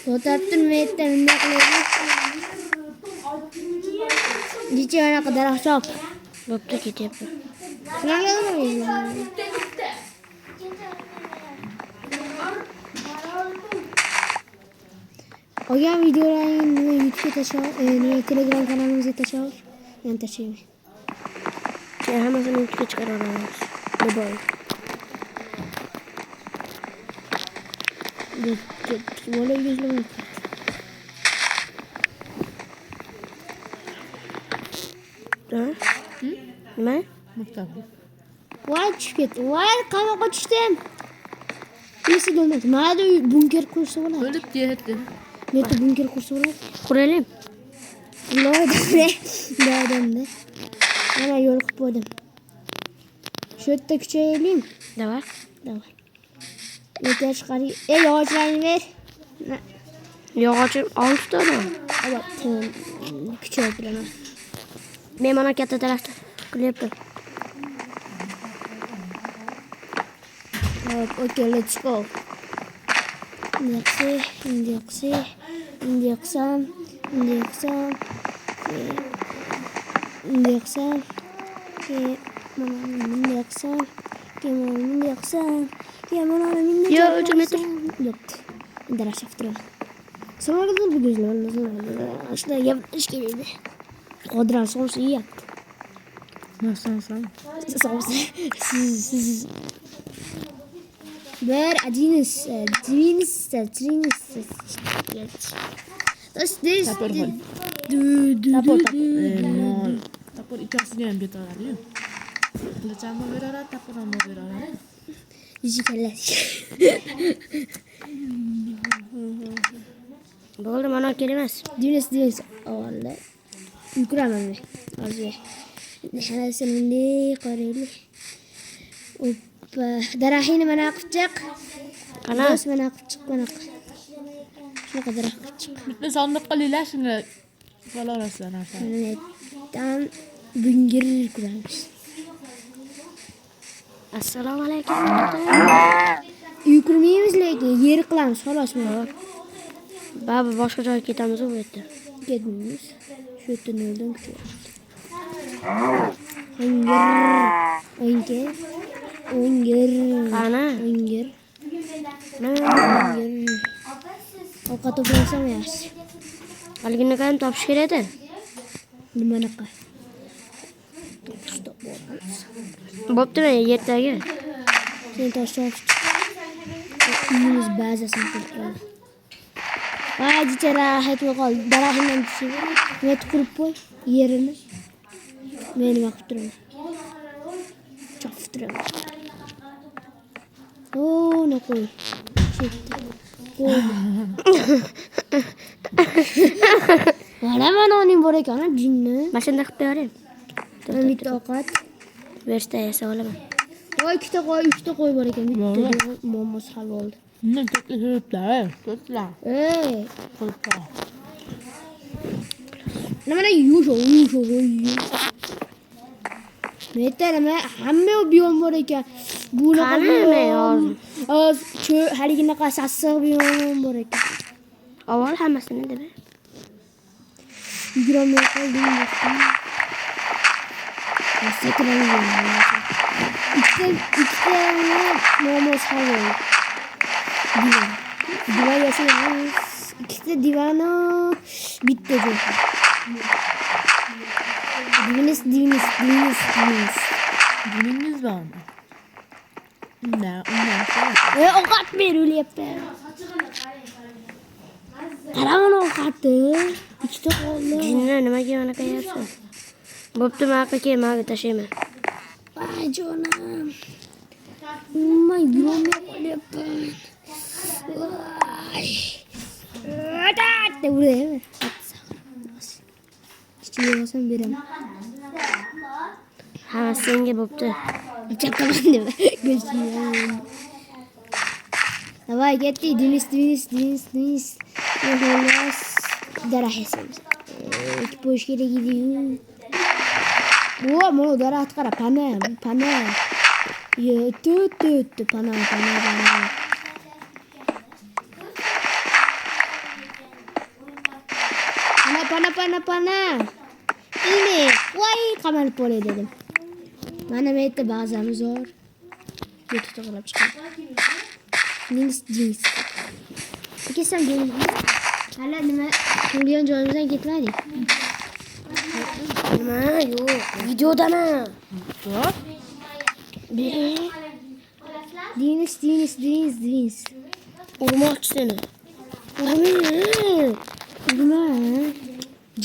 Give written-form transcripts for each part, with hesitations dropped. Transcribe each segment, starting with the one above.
Fotoğrafın ve etlerini dice ana kadar ahşap. Bapta gidiyor. Şuna gelmeyiz. O gün videolarını YouTube'a taşıyor, Telegram kanalımıza taşıyor. Yani taşıyayım. Hemen sana YouTube'a çıkar oranı. Ne boy? Böyle yüzlü Ha? Ne? Vay çıkıt. Vay kama kaçtım. Birisi dönmez. Nerede bunker kursu var? Ölüp diye etti. Nerede bunker kursu var? Kuralım. Nereden de? Hemen yol kapadım. Şöyle de küçüğelim. Ne var? Ne var? Yeter çıkarayım. Yavaşlayın ver. Yağacım 6 tane. Evet tamam. Küçük bir ana. Benim ana katta tarafta. Klip yap. Evet, okay, let's go. İndiyaksam. Ya, cemiyet. Yok. Daraş yaptırım. Sonra kadar bu gözler. İşte yapmış gibiydi. Kodran sonsuzu iyi yaptı. Nasıl? Siz. Ver acınız. Triniz. Das this. Tapor. Tapor ikasını yang kita lari. Lecama berara tapor amba berara. Jikalar. Böyle bana gelmez. Dines. Vallahi. Yüklemem mi? Arzuya. Nihana senindi qarili. Darahin manaqcaq. Ana. Bas manaqcaq. Şuna kadar akcaq. Bitme sandık kalilah şimdi. Kalau rasa nasa. Tam bingir kurarız. Assalamu alaikum. Yükürmeyimiz lekin yer qilamiz xolos mı? Baba boshqa joyga ketamiz u yerda. Ketmaymiz. Shu yerdan yo'ldan kutyapmiz. O'ngir. Ana. O'ngir. Ovqat to'plasam yaxshi. Haligini ham topish kerak edi. Nimanaqa? Bo'ptimi yerdagi? Sen tashlab uyimiz bazasini qilib. Vay jichara aytib qol. Daraxtdan tushib, net qurib qo'y yerini. Men nima qilib turaman? Chopib turaman. Ne qo'y. Qo'y. Mana oning bor ekan, jinni. Mashina qilib bering. Bitta ovqat. Versta yesa olaman. Voy, ikkita qo'y, uchta qo'y bor ekan. Bitta muammosi hal bo'ldi. Ne kötüler. Kılıplar. Nimana yusho. Metalama hamma biyom bor ekan. Buni Qanimi hozir? Haliginaqa sassiq biyom bor ekan. Avval hammasini deb. Yugurmay qoldim. Ikkita momos havo. Divan yasaymiz. Ikkita divani bitta joy. Diviniz. Gününüz var mı? Ne? Ovqat beryapti. Qarang ovqatni. Ikkita qoldi. Jinni nimaga mana qilyapsan? Bo'ptimi aka kemaga tashlayman. Vay jonim. Men yurmay qolyapman. Vay. Dette buraya. Kichik olsam beraman. Ha, senga bo'pti. Chaqaman deb. Go'shtni. Davay ketdik. Diniz. Yo'limiz daraxt yasaymiz. Po'sh kerak edi-yu. Bu mana daraxt qara, pana. Tut, pana. Pana. Ini, voy, qamalib qolay dedim. Mana bu yerda ba'zan zo'r. Yo'q to'g'rilab chiqadi. Jeans. Kesan jeans. Hali nima qilgan joyimizdan ketmadik. Nima? Yo'q, videodaman. Yo'q. Jeans. Urmoqchi seni. Urma.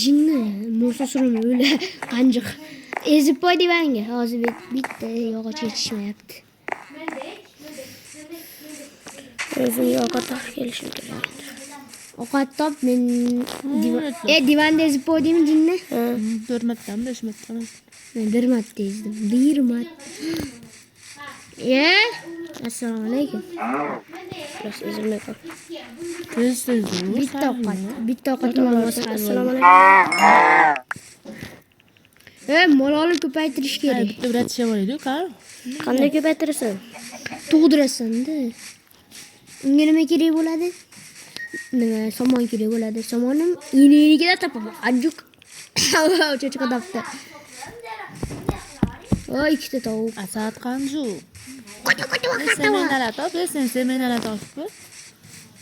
Jinni, Musa surimi o'la qanjiq. Ezib qo'ydi menga. Hozir bitta yog'och yetishmayapti. O'zimga ovqat topib kelishim kerak. Ovqat top men divanda ezib qo'ydimmi jinni? Ha. 4 martami 5 martami. Men 1 marta ezdim. 1 marta. Assalomu alaykum. Biraz ezilmay qol. Tez. Bitta ovqat olmasa Assalomu alaykum. mol olib ko'paytirish kerak. Bitta bratcha bor edi-ku, qani? Qanday ko'paytirasan? Tug'dirasan-da. Unga nima kerak bo'ladi? Somon kerak bo'ladi. Somonim ininikida topaman. Ajuk. Cho'chqa topdi. Ikkita tovuq. Asad qanju. Semenalar top, sen semenalar topib.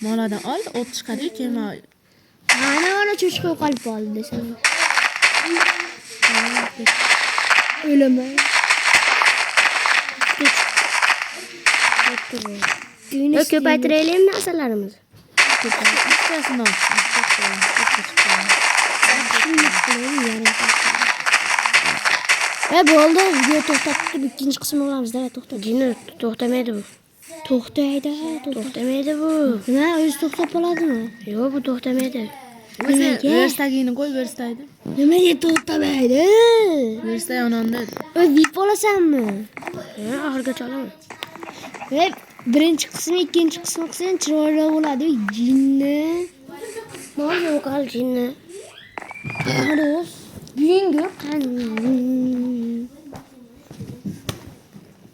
Moladan ol, o't chiqadi-yu, keyin Ana cho'chqa qolib qoldi desam. O'laman. Ko'paytiraylikmi narsalarimizni? ikkitasini olsin. Bo'ldi. Video to'xtatib, ikkinchi qismini olamiz-da, to'xtat. Jinni to'xtamaydi bu. To'xtaydi. To'xtamaydi bu. Nima, o'zi to'xtab qoladimi? Yo'q, bu to'xtamaydi. Verstagini qo'y, verstaydi. Nimaga to'xtamaydi? Verstay yononda. VIP olasanmi? Ha, oxirigacha olaman. Birinchi qismi, ikkinchi qismi qilsang chiroyli bo'ladi. Jinni. Nima yo'qal jinni? Xolos. Bugungi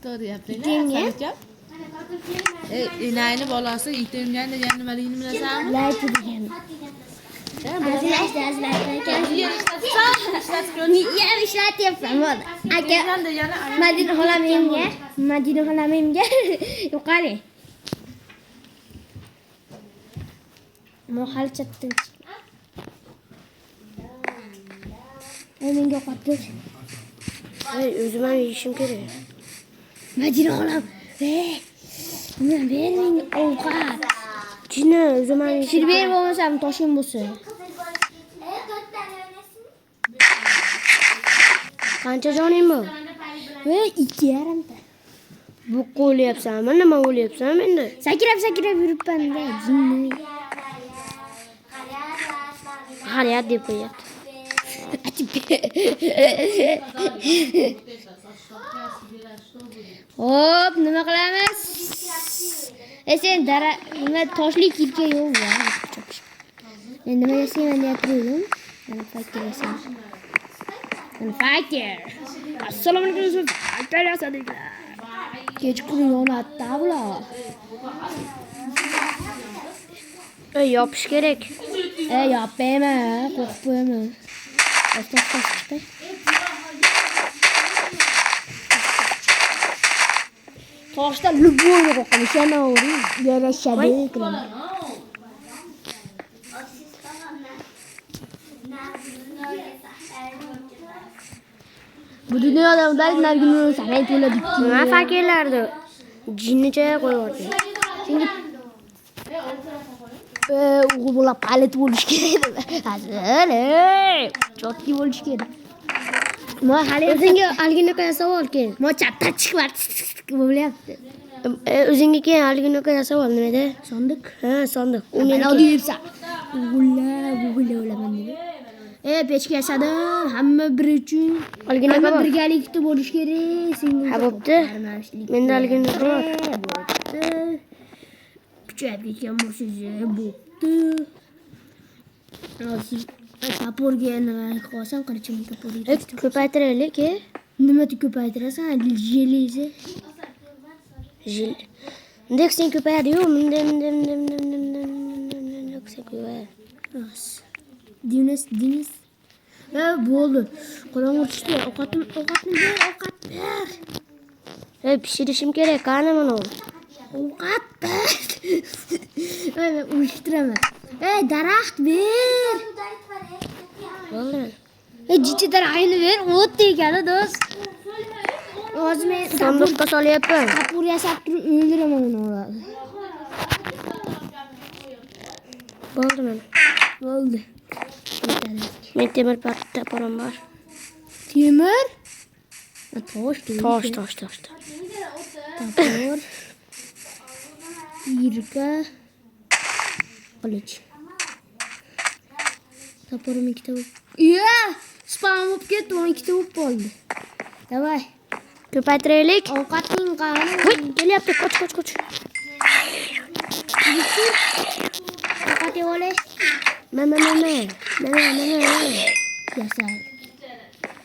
To'g'ri gapiring. Inayni bolasi itemgan degan nimaligini bilasanmi? Layt degan. Ishlatyapman. Aka, Madina xolamimga yo'qali. Hali chatdan menga ovqat ber. O'zim ham yeyishim kerak. Madina xolam. Nima ber menga ovqat. Jinni, o'zim ham yeyishim. Shir ber bo'lmasam toshim bo'lsin. Qancha joning bor? 2,5 ta. Bu qo'lyapsanmi? Nima o'lyapsan menda? Sakrab yuribman-da, jinni. Xalayat deb qo'yapti. Hop, nima qilamiz? Sen nima toshli kilga yo'q va. Men nima yasayman deb turdim. Mana fakir yasayman. Fakir. Assalomu alaykum. Fakir yasadik. Kechqurun yonatdi bular. Yopish kerak. Yopmayman, qo'rqib qo'yaman. To'xta. Toshda любой qo'qamish yana o'ri yarashadi qilaman. Bu dunyoda ular nargini sanay to'ladik. Nima fakirlardi? Jinnicha qo'yyordi. Senga o'g'il palet bo'lish kerak edi. Hazır. Chotki bo'lish kerak. Ma hali O'zingga alginaqa savol keyin. ma chapdan chiqib bo'lyapti. O'zingga keyin alginaqa savol nima edi? Sondiq. Ha, sondiq. Meni deyapsan. O'g'illar o'laman dedi. Pechka yasadim, hamma bir uchun. Alginaqa Hamma bor. birgalikda bo'lish kerak. Senga Ha, bo'pti. Menda alginaqa bor. bo'pti. Kuchayib ketgan bo'lsangiz bo'pti. Hozir Tapurga nima qilsam qilichimni tapurga. Ko'paytiraylik. Nimani ko'paytirasan? Jelisi. Jil. Bunday sen ko'payadi-yu. Bunday sen ko'payadi. Ras. Diniz. Bo'ldi. Qorong'i tushdi. Ovqatni ber, ovqat ber. Pishirishim kerak. Qani mana u? Ovqat ber. Men uyushtiraman. Daraxt ber. Bo'ldimi? Jichi daraxtini ber. O't tegadi do'st. Hozir men Sandiqqa solyapman. tapur yasab turib o'ldiraman uni. Bo'ldi mana. Bo'ldi. Men temir taporim bor. Temir? Tosh. Tosh. Tapur. Yirka. Qilich. Tapurim ikkita bo'lib. Spam bo'lib ketdi, 12 ta bo'lib qoldi. Davay. Ko'paytiraylik. Ovqatning qani? Kelyapti. Qoch. Ovqat yeb olay. Mana. Yasal.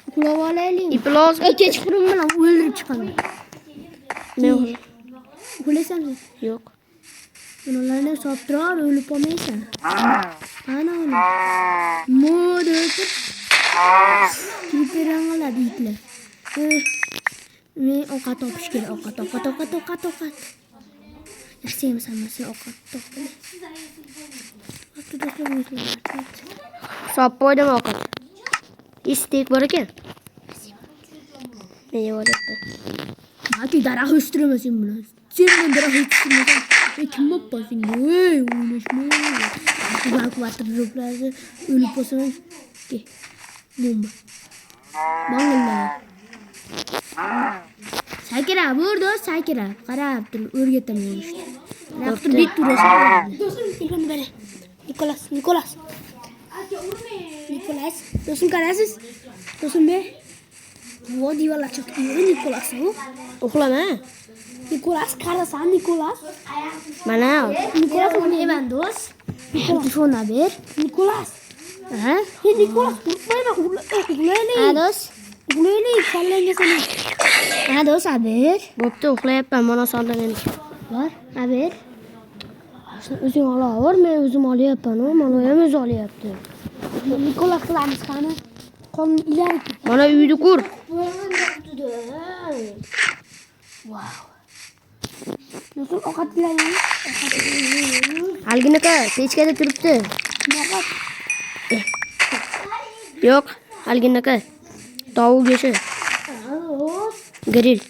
Uxlab olaylik. Iplos. Kechqurun bilan o'ldirib chiqaman. Men Uxlaysanmi? yo'q. Ularni solib turar, o'lib qolmaysan. Ana uni. Mo'da o'tib. Kirpirangalar itlar. Men ovqat topish kerak. Ovqat. Yaxshi yemasan, sen ovqat topib. Sop qo'ydim ovqat. Istek bor ekan. Men yeyapman. Maki daraxt o'stiramasang bilan. Sen men daraxt o'stirmasang, kim bo'psan? O'ynashma. Evakuator ro'plasi o'lib qolsam, bomba. Banglar. Sakrab, do'st, sakrab. Qarab tur, o'rgataman o'rishni. Raqib bit turasan. Do'stim, beri. Nikolas. Do'stim qarasiz? Do'stim be. Vodi wala chiqdi, Nikolas. Uxlama. Nikolas qarasan, Nikolas. Mana. Nikolas o'ynayman, do'st. Telefonni ber. Nikolas. Nikolas, qo'yma, uxlaylik. Do'st. Uxlaylik, kallangga sana. Do'st, ber. Bo'pti, uxlayapman. Mana sonda meniki. Bor, ber. O'zing olaver, men o'zim olyapman. Mana ham o'zi olyapti. Nikolas qilamiz qani. Qon ilar. Mana uyni ko'r. Wow. Nasıl ovqatlayman? Alginiki pechkada turibdi. Yo'q, alginiki. Tovuq go'shi. Grill.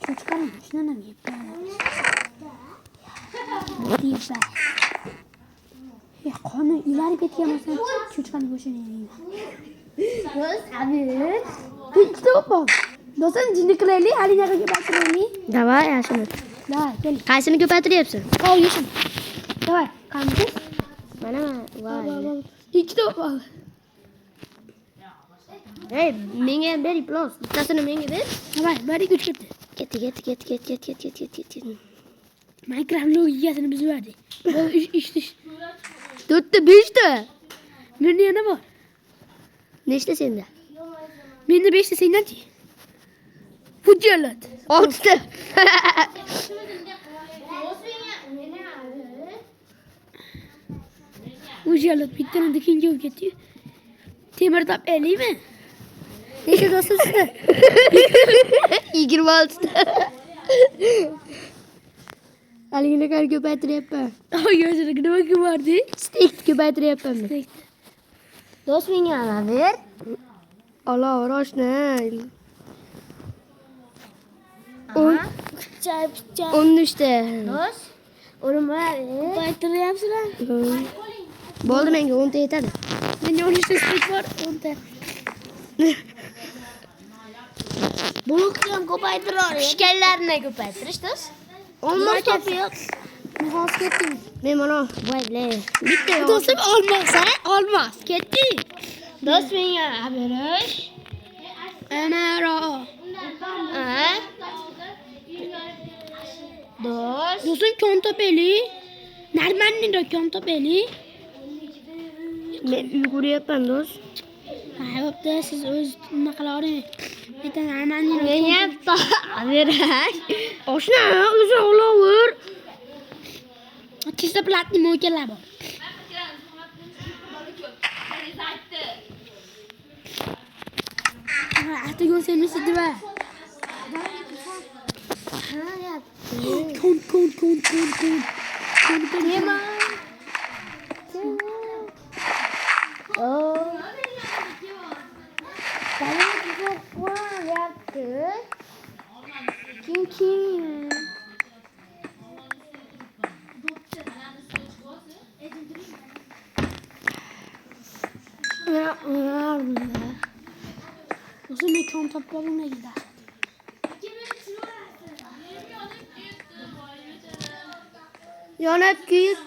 Cho'chqani shundan ham yeb. Qoni ilar ketganmasa cho'chqani go'shini yeyman. Do'st, abir. Ikkita o'pam. Do'stim, jinni qilaylik, Alinaga ko'paytiraylik. Davay, yaxshimi? Davay, kel. Qaysini ko'paytiryapsan? Qol yeshin. Davay, qanday? Mana, voy. Ikkita o'pam. Menga ber iplos. Bittasini menga ber. Davay, bari kuch ketdi. Ket. Minecraft logikasini buzib yubordik. Bu ish. 4ta, 5ta. Menda yana bor. Nechta senda? Menda 5ta, sendan-chi? Hujjat. 6ta. Hujjat bittadan ikkinchi bo'lib ketdi. Temir tap eliymi? Nechta do'stim sizda? 26ta. Aligini qar ko'paytiryapman. Yo'qsa nima bordi? Steak ko'paytiryapman. Do'st menga ana ber. Olaver oshna. Picha. 13ta. Do'st, o'rimlar ko'paytiryapsizlar. Bo'ldi, menga 10ta yetadi. Menda 13ta steak bor, 10ta. Buni ham ko'paytirib, pishganlarni ko'paytirish, do'st. Olmos topib. Olmos ketdi. Men mana voy, bitta yo'q. Do'stim olmos ketdi. Do'st menga berish. Ana ro. Do'stim kon topeli. Narmanni kon topeli. Men yugurayapman do'st. Ha, bo'pti, siz o'z nima qilavering. Aytan amani. Men yapta. Beray. Oshna, o'zi olaver. Tezda platni mo'ykanlar bor. Ati ko'rsamiz deba. Kon. Nima? Oh. Kalian juga kuat yaptı. Kim? O'zim ekon topganim edi. Yonib kuyib.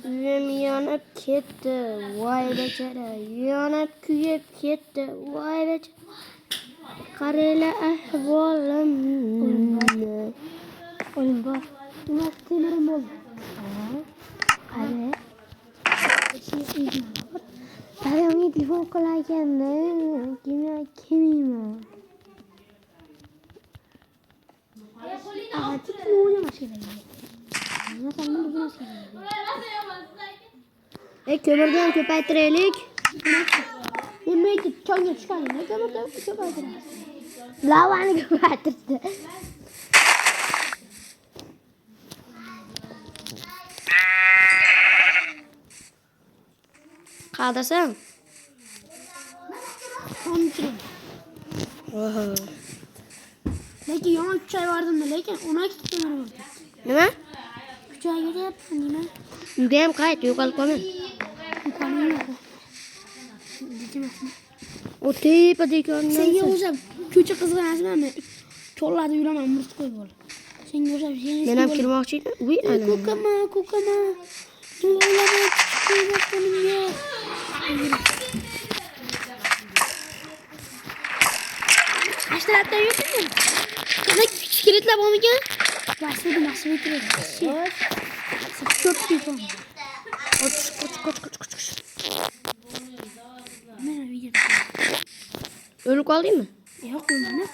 Uyim yonib ketdi, voy bechara. Yonib kuyib ketdi, voy bechara. Qaranglar ahvolimni. O'yin bor. Nima temirim bo'ldi? Qara. Dadamga telefon qilaganda, kelmayman. Ati kim o'ynamash kerak? Nima sanni bilmas kerak. Ko'mirni ham ko'paytiraylik. Men aytib choyga tushganimda ko'mirni ko'paytiramiz. Lavani ko'paytirdi. Qadasan? Qonchirim. Oho. Lekin yana 3 oy bordimda, lekin 12 temir bo'ldi. Nima? 3 oyga deyapman, nima? Uyga ham qayt, yo'qolib qolma. Qonimlar. Dechimasmi? O tepadagi Senga o'zim ko'cha qizg'anasizmi? Cho'llarda yuraman, murt qo'yib ol. Senga o'zim Men ham kirmoqchi edim. Uy, ana. Ko'kama. Nima chiqib Ashtalatda yo'qmi? Qanday kichiklar bormikan? Vasidi bitiradi. Ko'p telefon. Qoch. Mana video. O'lib qoldingmi? Yo'q, mana.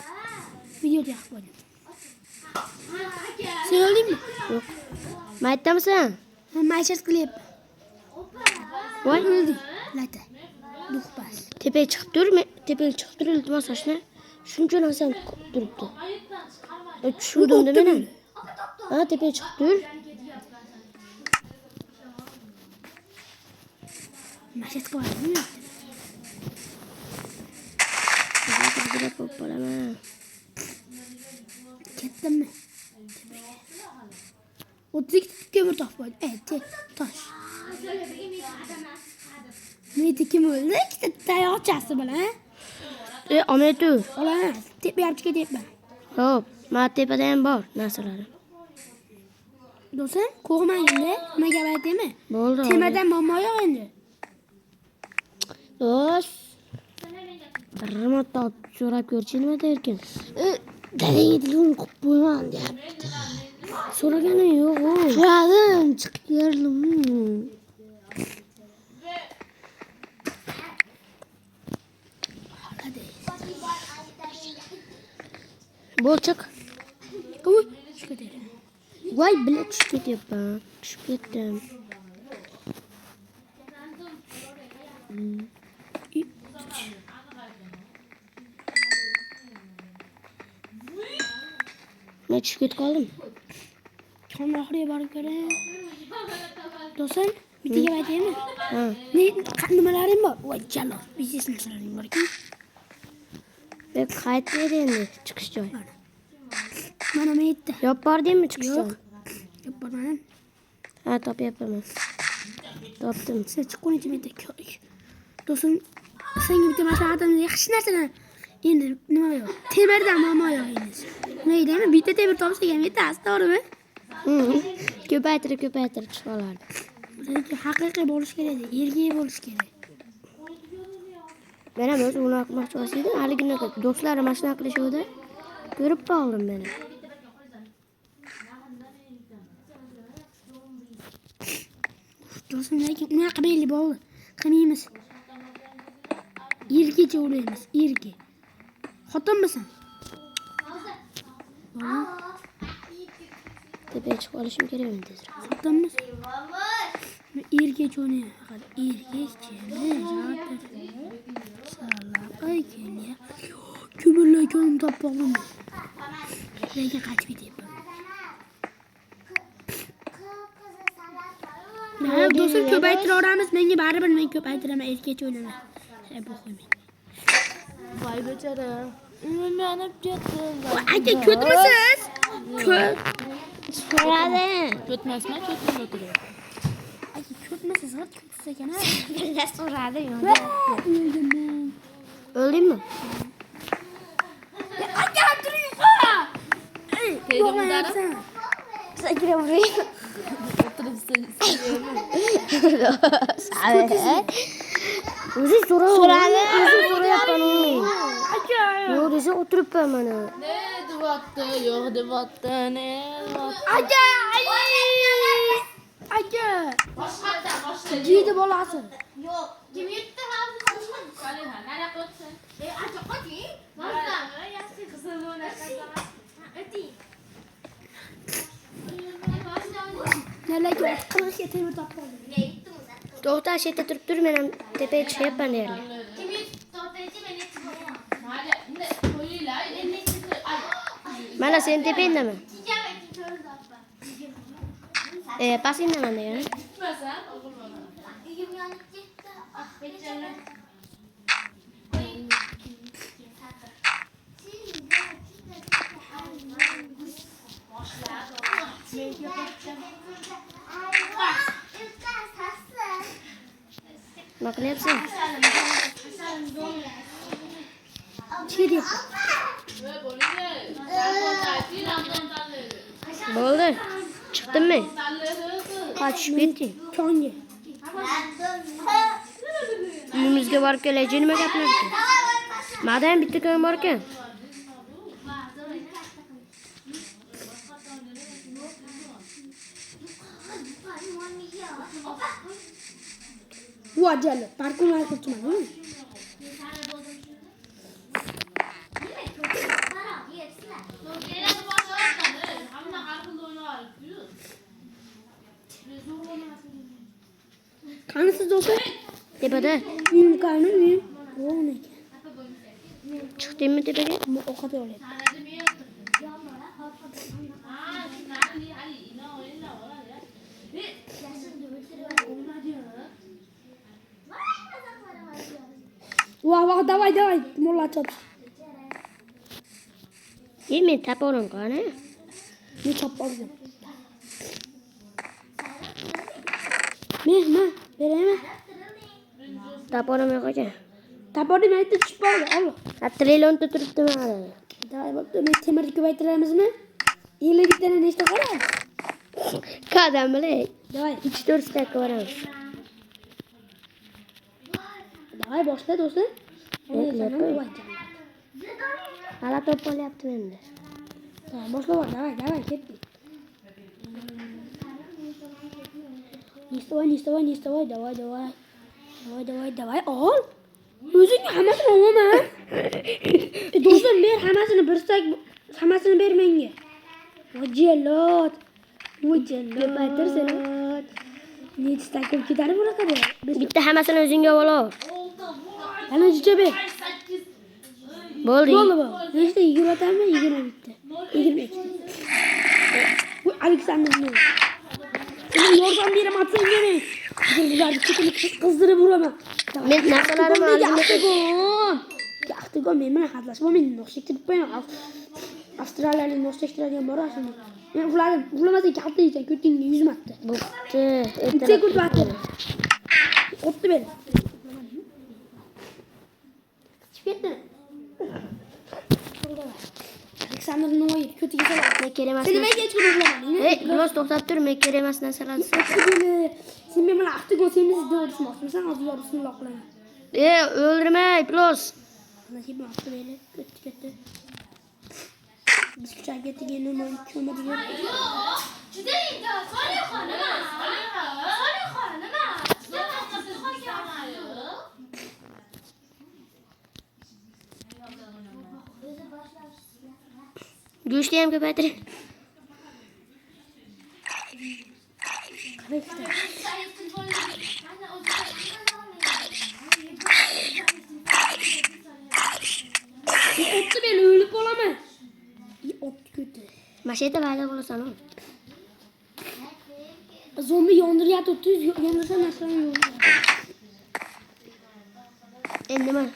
Videoda yo'q bo'ldi. Sen o'ldingmi? Yo'q. Maytdamisan? Maychas qilyapman. Voy, O'ldim. Lata. Duxpas. tepaga chiqib tur, iltimos oshna. Shuncha narsam turibdi. Tushundim men. Ha, tepaga chiqib tur. Maychas qilyapman. Ketdimmi? 32 ko'mir topib tosh. Meni kim o'ldi? Ikkita tayoqchasi bilan. Olmaytu. Olaman. Tepayapti ketyapman. Xo'p, men tepada ham bor narsalarim. Do'stim, qo'rqmagin-da. Nima gap aytaymi? Bo'ldi. Temadan muammo yo'q endi. Do'st. Bir marta so'rab ko'rchi nima derkin? Dadangga telefon qilib qo'yman deyapti. So'raganim yo'q. So'radim, chiqib keldim. Bo'l chiq. Qo'y, chiqib ketdi. Voy, bila tushib ketyapman. Tushib ketdim. Men tushib ketib qoldim. Qon oxiriga borib ko'ray. Do'stim, bitta gap aytaymi? Ha. Nimalaring bor? Voy, jalo, biznes narsalaring bor-ku. Ben qaytdi endi chiqish joy. Mana men aytdi. Yop bordingmi chiqish joy? Yo'q. Yo'q, bormadim. Ha, topyapman. Topdim. Sen chiqquncha men aytdi. Do'stim, senga bitta maslahatim, yaxshi narsalar. Endi nima yo'q? Temirdan muammo yo'q endi. Nima deyman? Bitta temir topsak ham yetadi, to'g'rimi? Ko'paytirib chiqib olardi. Lekin haqiqiy bo'lish kerak, erkak bo'lish kerak. Men ham o'zi uni qilmoqchi bo'lsaydim, haligina do'stlarim mashina qilishuvdi. Ko'rib qoldim meni. Do'stim lekin unaqa belli bo'ldi. Qilmaymiz. Erkecha o'ylaymiz, erkak. Xotinmisan? Tepaga chiqib olishim kerakmi tezroq? Xotinmiz? Erkak o'ynayman. Faqat erkakcha. Salaqa kelya. Ko'mirlar ko'm topoldim. Lekin qochib ketyapman. Ha, do'stim ko'paytiraveramiz. Menga baribir men ko'paytiraman, erkakcha o'ynaman. Bu qo'ymayman. Voy bechora. Uylanib ketdim. Aka, ko'tmisiz? Ko't. So'radim. Ko'tmasman, ko'tib o'tiraman. Aka, ko'tmisiz? G'at ko'tsiz ekan ha. Nega so'radim? O'ldim men. O'ldingmi? Aka, turing-a! Tegdim Sakra buraya. o'tiribsiz. O'zi so'radim. O'zi so'rayapman uni. Aka. Yo'q desa o'tiribman mana. Ne deyapti? Yo'q deyapti. Ne deyapti? Aka, aka. Jiydi bolasi. Yo'q, kim yutdi hozir? Soliha, nari qo'ysin. Acha qo'ying. Mazda. Yaxshi qizim o'ynashdan. O'ting. Nalaga qilishga temir topoldim. To'xta, shu yerda turib tur, men ham tepaga chiqyapman deyarli. Kim yutdi? To'xtaychi, men yetib boraman. Hadi, unda qo'yinglar. Endi Mana sen tepangdaman. Tijama ikki ko'rib toppa. Pasingdaman degan. tutmasam, o'g'il Uyim yonib ketdi. Ah, bechora. Nima qilyapsan? Chiri. Bo'ldi. Chiqdimmi? Qochib ketding. Konga. Uyimizga borib kelaychi, nima gaplar ekan? Mada ham bitta ko'm bor ekan. Vajali. Parkumlar qilibman. Qanisiz do'stlar? Tepada. Uyim qani, uyim. O'g'in ekan. Chiqdingmi tepaga? Ovqat olyapti. Va, давай. Molla chop. Men taporim qani? Ne chop oldim. Men, beraymi? Taporim yo'q ekan. Tabordim, aytib chiqib oldi. Ol. Trilonda turibdi mana. Davay, bo'pti. Men temirni ko'paytiramizmi? 50 bittadan nechta qoladi? Qadam bilay. Davay. 3-4 stakka boramiz. Davay, boshla do'stlar. Hala top olyapti menda. Davay, boshla bor. Davay, ketdik. Nistovoy. Davay. Ol. O'zing hammasini olaman. Do'stlar, men hammasini bir stak, hammasini ber menga. Vojelot. Ko'paytirsin. Nechta ko'p ketadi bunaqada? Bitta hammasini o'zingga olaver. Ana jicha ber. Bo'ldi. Nechta 20 tami? 20 bitta. 22. Bu Aleksandrning. Uni yordam beraman senga men. Bularni ketini qizdirib uraman. Men narsalarimni oldim. Yaxtigon men bilan xatlashib, men noxshik deb qo'yaman. Avstraliyalik noxshiklarga borasizmi? Men ularni ulamasdan katta yeysan, ko'tingga 100 marta. Bo'pti. Sekund vaqt. O'tdi ber. Chiqdi. Aleksandr Noyev ko'tiga soladi. Men kerak emas. Sen nimaga hech kim ulamading? Biroz to'xtab tur, men kerak emas narsalarni. Sen men bilan Avtigon semiz deb urishmoqchisan, hozir bismillah qilaman. Öldürme İplos. Nasip attı böyle. Kötü. Biz küçük getti gene onu kömür diyor. Juda inda Solih xonima. Solih xonima. Juda qattiq qolgan. Go'shtni ham ko'paytiring. Ottu böyle ölüp olamaz. Ot kötü. Masheta paydo bo'lasan u. Zombi yondiryapti. 30 yondirsa nasıl yondir?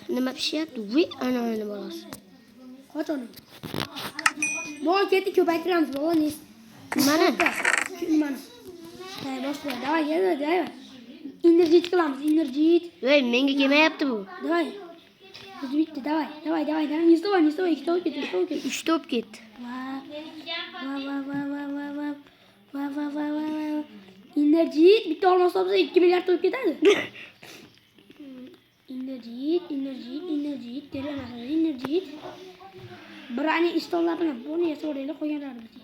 Nima pishyapti? Voy, ana bolasi. Kaç onu? Bol ketdi ko'paytiramiz baba ne? Nimani? Mana. Boshla. Davay, davay. Enerjit qilamiz, enerjit. Voy, menga kelmayapti bu. Davay. Biz bitti, davay. Nista, ikkita olib ketdi. 3 ta olib ketdi. Va. Enerjit bitta olmasa olsa 2 milliard olib ketadi. Enerjit. Teremasa enerjit. Birani istollarni buni yasoraylar qo'yganlar bizga.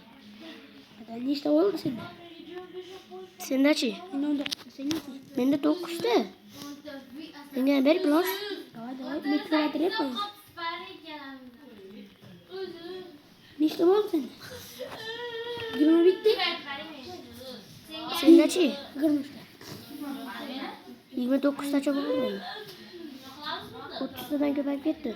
Hadi nechta bo'ldi senda? Sendachi? Menda 9 ta. Menga ber Plos. Davay, mikroaytiryapman. Nechta bo'ldi senda? 20 bitti. Sendachi? 20 ta. 29 tacha bo'ldi menda. 30 tadan ko'payib ketdi.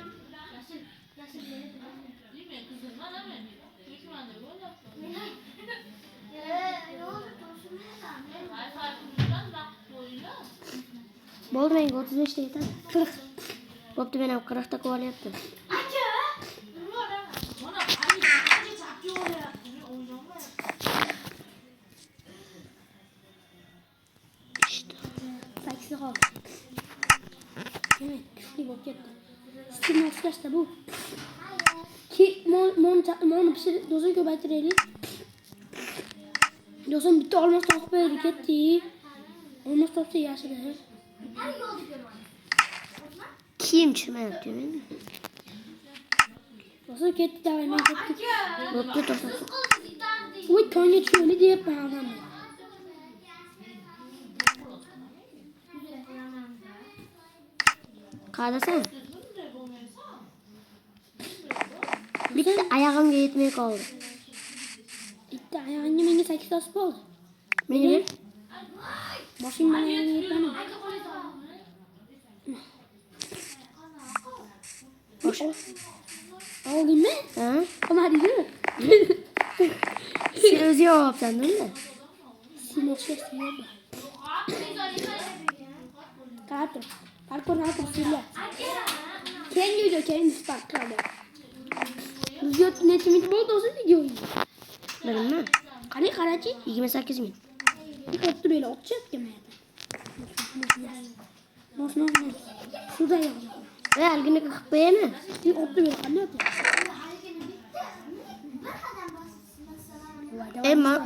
Bo'ldi, menga 35 ta yetadi. 40. Bo'pti, men ham 40 ta qilyapti. Saksida qoldi. Demak, kuchli bo'lib ketdi. Stimni ochishda bu. Monni pishirib, dozani ko'paytiraylik. Dozan bitta olmos topib berdik, ketdi. Olmos topsa yaxshi-da. Kim chiqmayapti menda? Dozan ketdi, davay, men ketdik. Bo'pti, to'xta. Voy, tonga tushayli deyapman odamga. Qadasan? Bitta oyog'imga yetmay qoldi. Bitta oyog'ingga menga 8 tasib bo'ldi. Menga ber. Boshing bilan oyog'ingga yetmadi. Oldingmi? Ha? Olmadingmi? Sen o'zi yopsan-da. Sen o'xshaysan. Qarab tur, sizlar. Keyingi video keyin start qiladi. Video necha minut bo'ldi o'zi videoning? Bilmayman. Qani qarachi? 28 ming. O'tdi böyle otchyapti men. Nos. Suda yo'q. Algini qilib qo'yaymi? O'tdi böyle qanday o'tdi?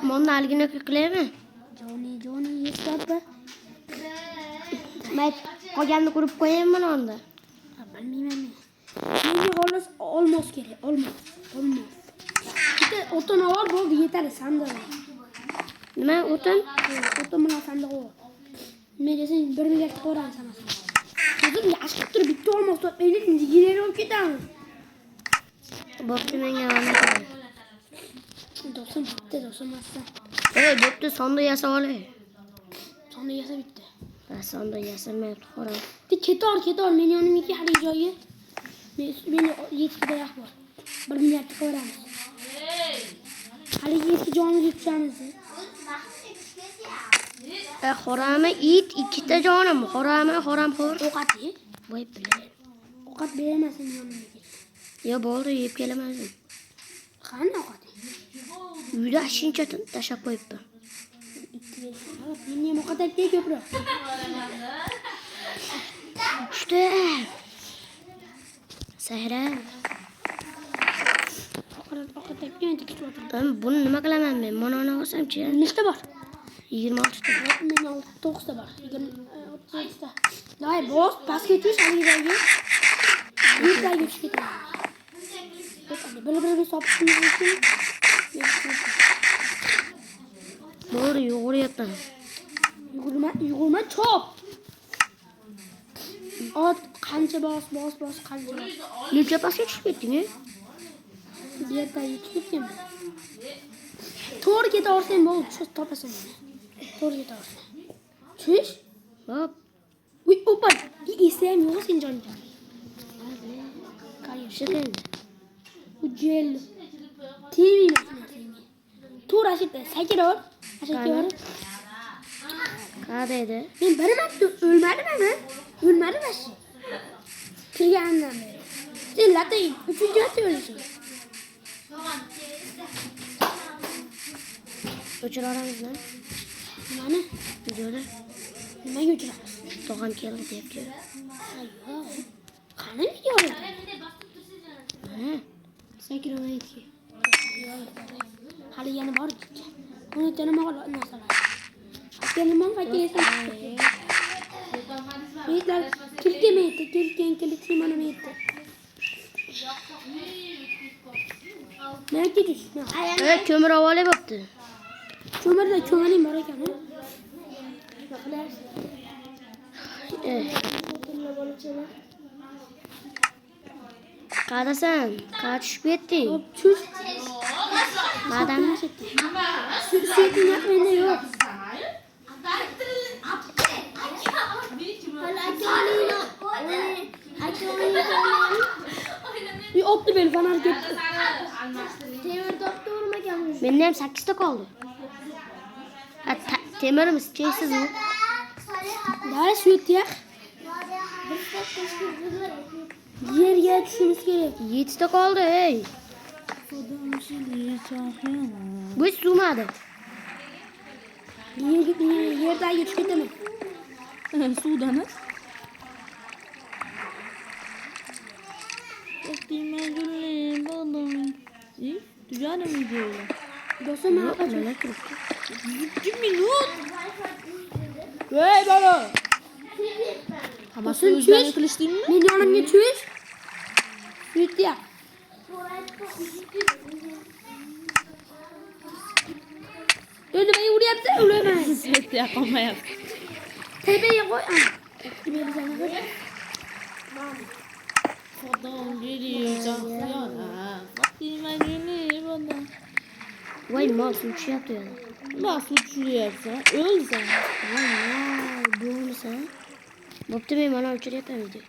Monni algini qilaymi? Joni yetadi. Men qolganini qurib qo'yaymi onda? Bilmayman men. Menga xolos olmos kerak, olmos. Bitta o'tin olib bo'ldi, yetadi sandiq. Nima o'tin? O'tin bilan sandiq bor. Men desam 1 milliard qo'yamiz sanasam. O'zim yaxshi turib bitta olmos topmaylik, yigirma olib ketamiz. Bo'pti, menga mana kerak. Do'stim bitta, do'stim massa. Bo'pti, sonda yasab olay. Sonda yasa bitta. Sonda yasamayapti, xo'ram. Ketor, men yonimga hali joyi. Men 7 ta daraxt bor. 1 milliard qo'yamiz. Hali 7 jonimizni tutamiz. Xorami it, 2 ta jonim. Xoram xor. Ovqatni? Voy bilay. Ovqat beramasin yonimga. Yo, bo'ldi, yeb kelaman. Qani ovqat? Uyda shuncha tashab qo'yibdi. Men ham ovqat aytdek ko'proq. Ushta. Sahra. Ovqat aytgan tikib o'tirdim. Ben buni nima qilaman men? Mana olsam-chi? Nechta bor? 26 ta. Men 9 ta bor. Davay boz, pastga tush, haligi. Yurtlarga tushib ketadi. Bir-biriga sopishimiz uchun. Doğru yo'g'oryapman. Yugurma, chop. Ot qancha bos, qancha. Necha pastga tushib ketding? Bu yerda yetib ketgan. To'g'ri ketaversang bo'ldi, shu topasan. To'g'ri ketaversan. Tush. Hop. Uy, opa. Esam yo'q sen jonjon. Shirin. Bu jel. TV makinasi. To'g'ri ashita, sakraver. Ashitaver. Qada edi? Men bir marta o'lmadimmi? O'lmadim ashi. Kirganimdan beri. Sen latay 3-marta o'lishing. O'chiraramizmi? Nimani? Videoda Nimaga o'chiramiz? tog'am keldi deyapti. Ayyo. Qani videoda? Ha. Sakramaydi. Hali yana bor ekan. Buni tanima narsalar. Kelman fakirsan. Meytlar kilkemaydi, kilken mana meytdi. Nega tush? Ko'mir avoli bo'pti. Ko'mirning bor ekan. Qadasan? Qada tushib ketding? Tush. Qadami? Sekin menda yo'q. Bir optu beni falan gitti. Temir topta vurmaganmış. Menda ham 8 ta qoldi. Temirimiz cheysizmi? Daha süt yak. Yerga tushimiz kerak. 7 ta qoldi, ey. Bu hiç suvmadi. Yerdagi tushib ketaman. Suvdami? O'qiyman gullim, bolam. Tugadimi videolar? Do'stim mana qachon? 2 minut. Voy bola. Hammasini o'zlaring qilishdingmi? Men yonimga tush. Süt yak. Nimaga uryapsan? Ulaman. Svet yoqolmayapti. Tepaga qo'y. Odam geliyor, çaklıyor. O'qiyman gullim, bolam. Voy, mol suv tushyapti ya. Nima suv tushiryapsa, o'lsan. Voy, bo'lmasa. Bo'pti, men mana o'chiryapman video.